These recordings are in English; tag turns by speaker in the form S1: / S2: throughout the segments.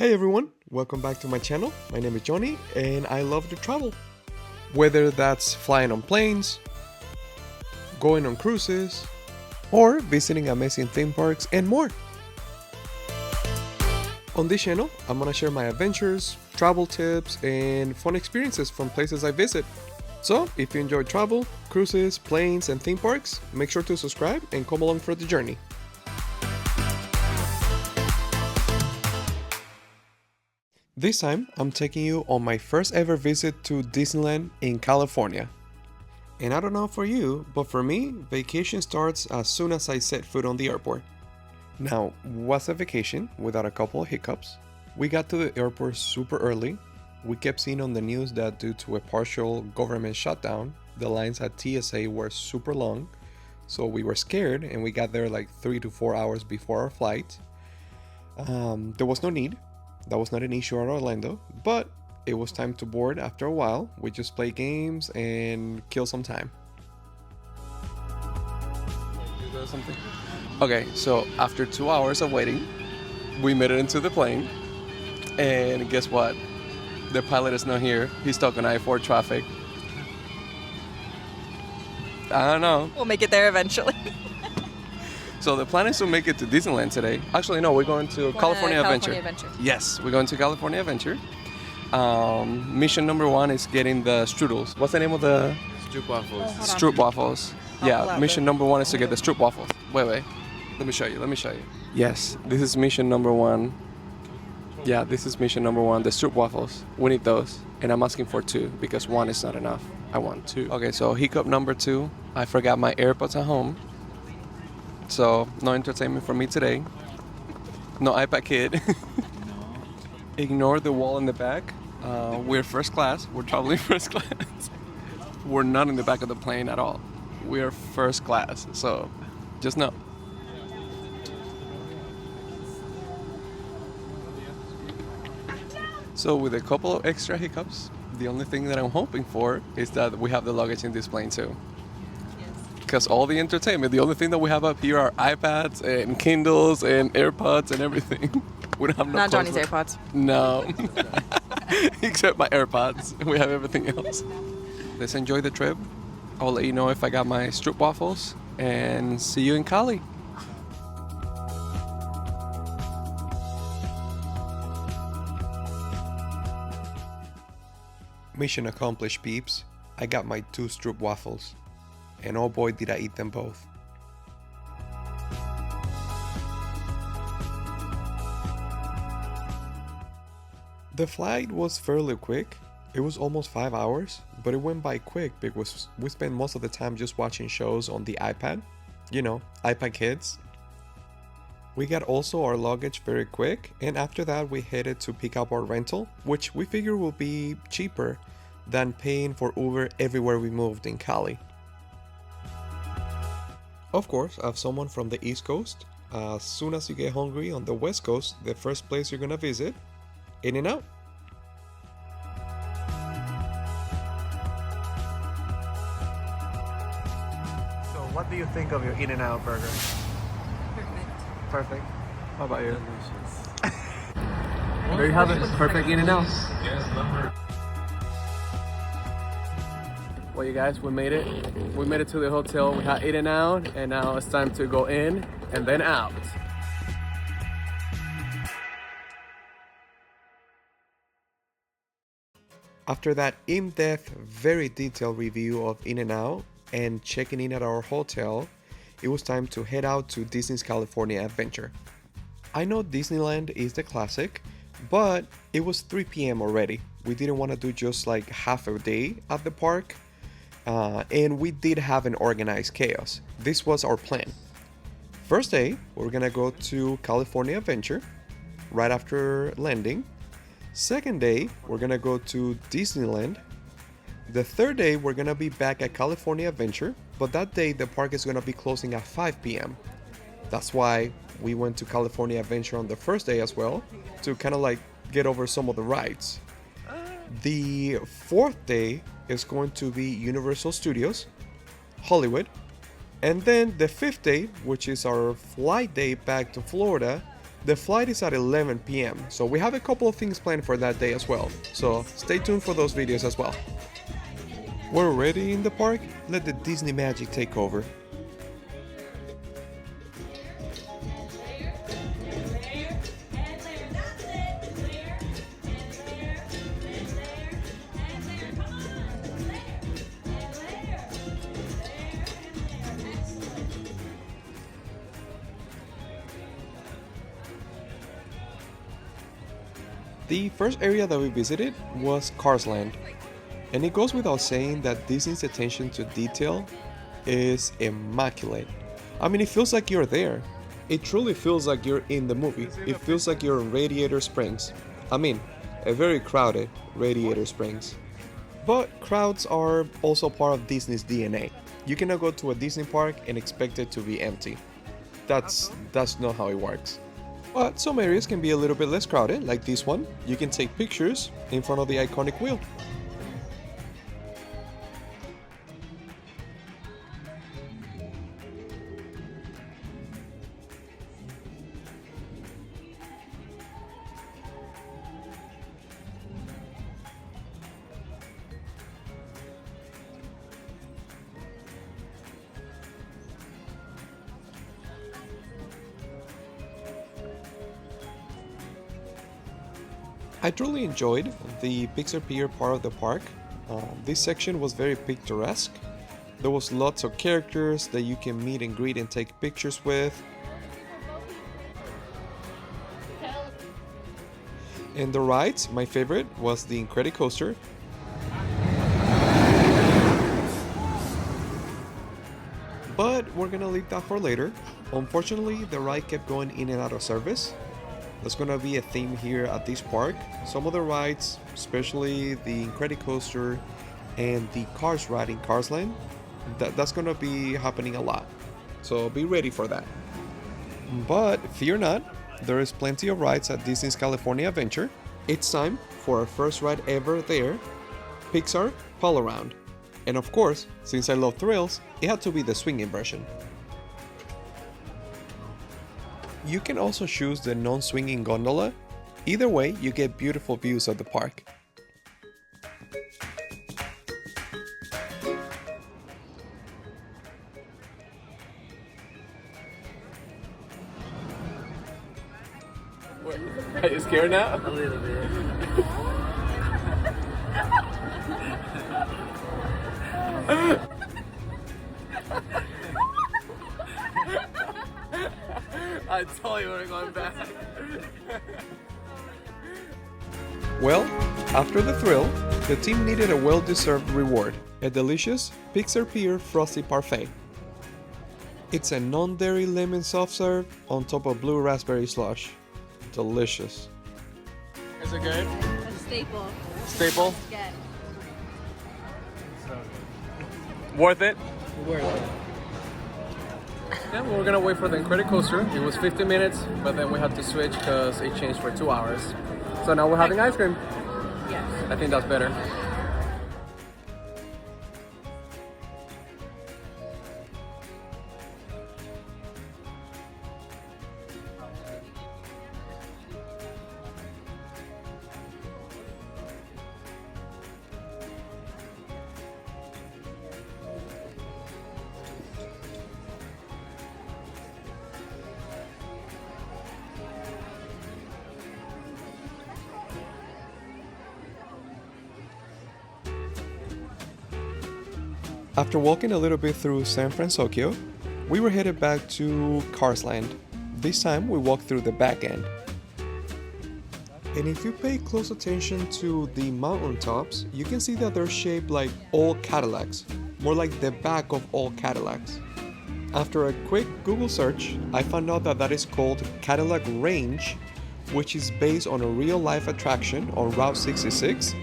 S1: Hey everyone, welcome back to my channel. My name is Johnny and I love to travel. Whether that's flying on planes, going on cruises, or visiting amazing theme parks and more. On this channel, I'm gonna share my adventures, travel tips, and fun experiences from places I visit. So, if you enjoy travel, cruises, planes, and theme parks, make sure to subscribe and come along for the journey. This time, I'm taking you on my first ever visit to Disneyland in California. And I don't know for you, but for me, vacation starts as soon as I set foot on the airport. Now, what's a vacation without a couple of hiccups? We got to the airport super early. We kept seeing on the news that due to a partial government shutdown, the lines at TSA were super long. So we were scared and we got there like 3 to 4 hours before our flight. There was no need. That was not an issue at Orlando, but it was time to board after a while. We just play games and kill some time. Okay, so after 2 hours of waiting, we made it into the plane. And guess what? The pilot is not here. He's stuck on I-4 traffic. I don't know.
S2: We'll make it there eventually.
S1: So the plan is to make it to Disneyland today. Actually, no, we're going to California Adventure. Yes, we're going to California Adventure. Mission number 1 is getting the strudels. What's the name of the?
S3: Stroop waffles.
S1: Stroop waffles. Yeah, mission number 1 is to get the stroop waffles. Wait. Let me show you. Yes, this is mission number 1. Yeah, this is mission number 1, the stroop waffles. We need those. And I'm asking for 2 because 1 is not enough. I want 2. Okay, so hiccup number 2. I forgot my AirPods at home. So, no entertainment for me today. No iPad kid. Ignore the wall in the back. We're first class. We're traveling first class. We're not in the back of the plane at all. We are first class. So, just know. So, with a couple of extra hiccups, the only thing that I'm hoping for is that we have the luggage in this plane too. Because all the entertainment, the only thing that we have up here are iPads and Kindles and AirPods and everything. We don't have no
S2: Not
S1: clothes.
S2: Johnny's AirPods.
S1: No. Except my AirPods. We have everything else. Let's enjoy the trip. I'll let you know if I got my stroop waffles. And see you in Cali. Mission accomplished, peeps. I got my 2 stroop waffles. And oh boy, did I eat them both. The flight was fairly quick. It was almost 5 hours, but it went by quick because we spent most of the time just watching shows on the iPad. You know, iPad kids. We got also our luggage very quick, and after that we headed to pick up our rental, which we figure will be cheaper than paying for Uber everywhere we moved in Cali. Of course, as someone from the East Coast, as soon as you get hungry on the West Coast, the first place you're gonna visit, In-N-Out. So what do you think of your In-N-Out burger? Perfect. How about you? There you have it, perfect In-N-Out. Well, you guys, we made it. We made it to the hotel. We had In-N-Out, and now it's time to go in and then out. After that in-depth, very detailed review of In-N-Out and checking in at our hotel, it was time to head out to Disney's California Adventure. I know Disneyland is the classic, but it was 3 p.m. already. We didn't want to do just like half a day at the park. And we did have an organized chaos. This was our plan. First day, we're gonna go to California Adventure right after landing. Second day, we're gonna go to Disneyland. The third day, we're gonna be back at California Adventure, but that day the park is gonna be closing at 5 p.m. That's why we went to California Adventure on the first day as well, to kind of like get over some of the rides. The fourth day is going to be Universal Studios, Hollywood, and then the fifth day, which is our flight day back to Florida, The flight is at 11 p.m., so we have a couple of things planned for that day as well, so stay tuned for those videos as well. We're already in the park, let the Disney magic take over. The first area that we visited was Cars Land, and it goes without saying that Disney's attention to detail is immaculate. I mean, it feels like you're there. It truly feels like you're in the movie. It feels like you're in Radiator Springs. I mean, a very crowded Radiator Springs. But crowds are also part of Disney's DNA. You cannot go to a Disney park and expect it to be empty. That's not how it works. But some areas can be a little bit less crowded, like this one. You can take pictures in front of the iconic wheel. I truly enjoyed the Pixar Pier part of the park. This section was very picturesque. There was lots of characters that you can meet and greet and take pictures with. And the rides, my favorite was the Incredicoaster. But we're gonna leave that for later. Unfortunately, the ride kept going in and out of service. That's gonna be a theme here at this park. Some of the rides, especially the Incredicoaster and the Cars ride in Cars Land, that's gonna be happening a lot. So be ready for that. But fear not, there is plenty of rides at Disney's California Adventure. It's time for our first ride ever there, Pixar Pal Around. And of course, since I love thrills, it had to be the swinging version. You can also choose the non-swinging gondola. Either way, you get beautiful views of the park.
S2: Are you scared now?
S3: A little bit.
S2: I told you we're going back.
S1: Well, after the thrill, the team needed a well-deserved reward, a delicious Pixar Pier Frosty Parfait. It's a non-dairy lemon soft serve on top of blue raspberry slush. Delicious.
S2: Is it good?
S4: A staple.
S2: Staple?
S4: Get.
S2: Worth it?
S3: Worth it.
S2: Yeah, we were gonna wait for the Incredicoaster. It was 50 minutes, but then we had to switch because it changed for 2 hours. So now we're having ice cream.
S4: Yes.
S2: I think that's better.
S1: After walking a little bit through San Francisco, we were headed back to Cars Land. This time we walked through the back end. And if you pay close attention to the mountaintops, you can see that they're shaped like old Cadillacs, more like the back of old Cadillacs. After a quick Google search, I found out that is called Cadillac Range, which is based on a real-life attraction on Route 66,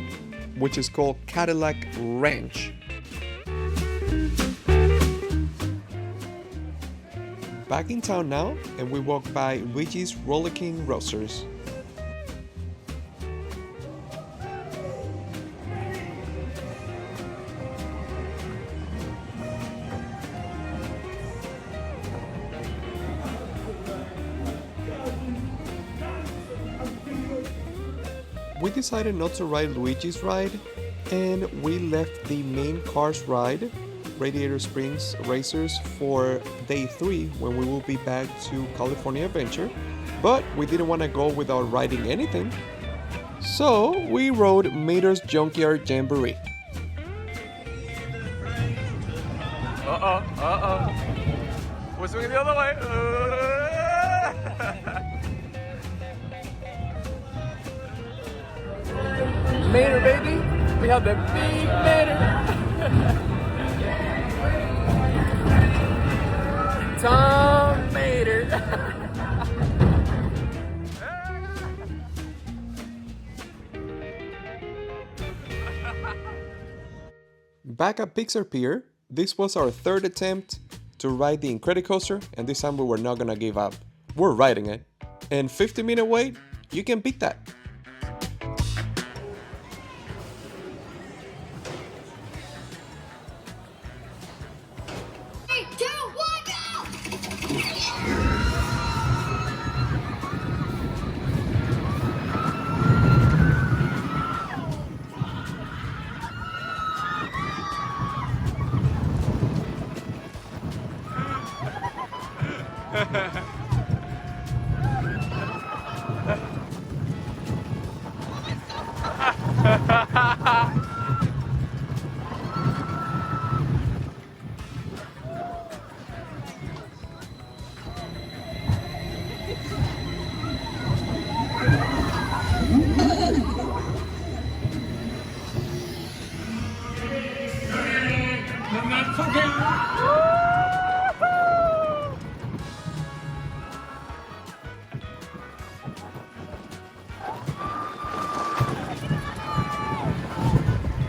S1: which is called Cadillac Ranch. Back in town now, and we walk by Luigi's Roller King Roasters. we decided not to ride Luigi's ride, and we left the main Cars ride, Radiator Springs Racers, for day 3 when we will be back to California Adventure, but we didn't want to go without riding anything. So we rode Mater's Junkyard Jamboree.
S2: We're swinging the other way. Mater, baby. We have the big Mater. Tom Mater.
S1: Back at Pixar Pier, this was our 3rd attempt to ride the Incredicoaster, and this time we were not gonna give up. We're riding it. And 50-minute wait, you can beat that.
S3: 3, 2, 1, go!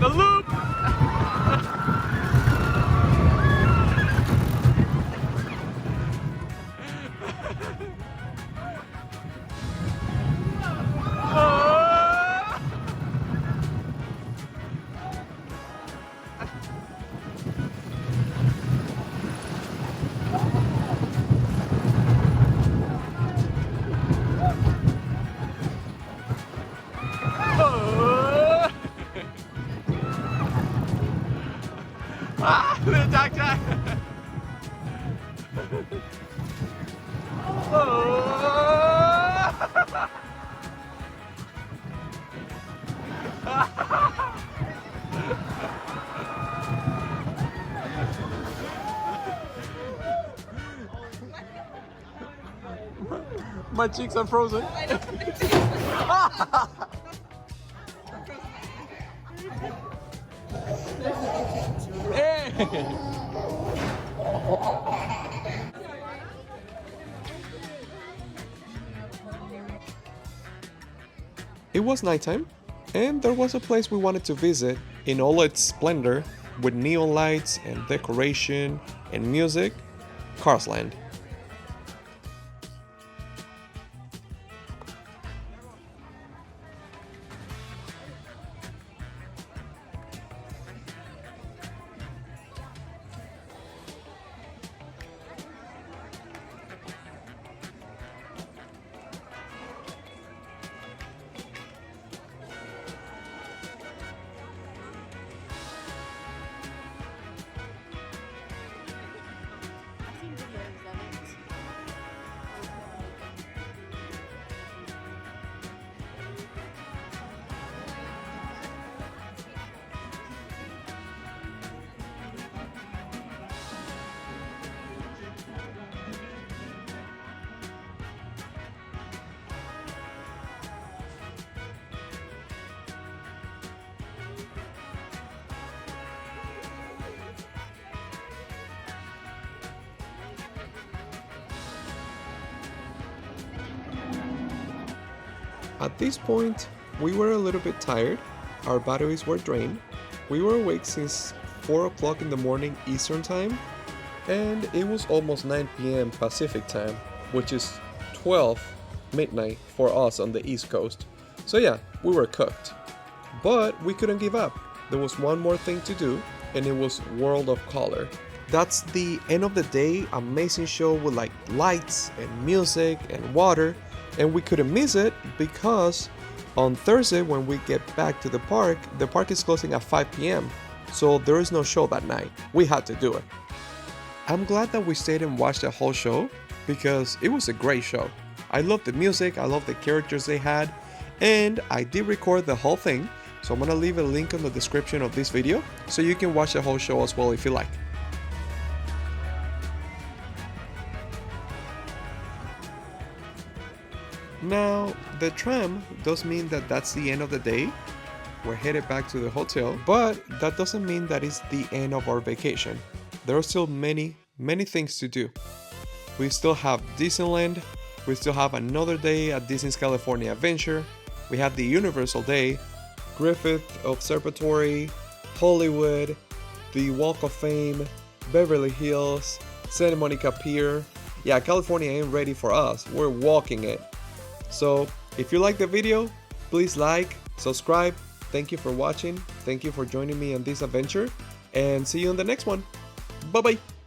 S2: The loop. Little Jack Jack. My cheeks are frozen.
S1: It was nighttime, and there was a place we wanted to visit in all its splendor, with neon lights and decoration and music, Cars Land. At this point, we were a little bit tired, our batteries were drained, we were awake since 4 o'clock in the morning Eastern Time, and it was almost 9 p.m. Pacific Time, which is 12 midnight for us on the East Coast. So yeah, we were cooked. But we couldn't give up. There was one more thing to do, and it was World of Color. That's the end of the day, amazing show with like lights and music and water, and we couldn't miss it because On Thursday, when we get back to the park is closing at 5 p.m. So there is no show that night. We had to do it. I'm glad that we stayed and watched the whole show because it was a great show. I loved the music, I loved the characters they had, and I did record the whole thing, so I'm gonna leave a link in the description of this video so you can watch the whole show as well if you like. Now, the tram does mean that that's the end of the day. We're headed back to the hotel, but that doesn't mean that it's the end of our vacation. There are still many things to do. We still have Disneyland, we still have another day at Disney's California Adventure, we have the Universal Day, Griffith Observatory, Hollywood, the Walk of Fame, Beverly Hills, Santa Monica Pier. Yeah, California ain't ready for us, we're walking it. So, if you like the video, please like, subscribe. Thank you for watching, thank you for joining me on this adventure, and see you on the next one. Bye bye!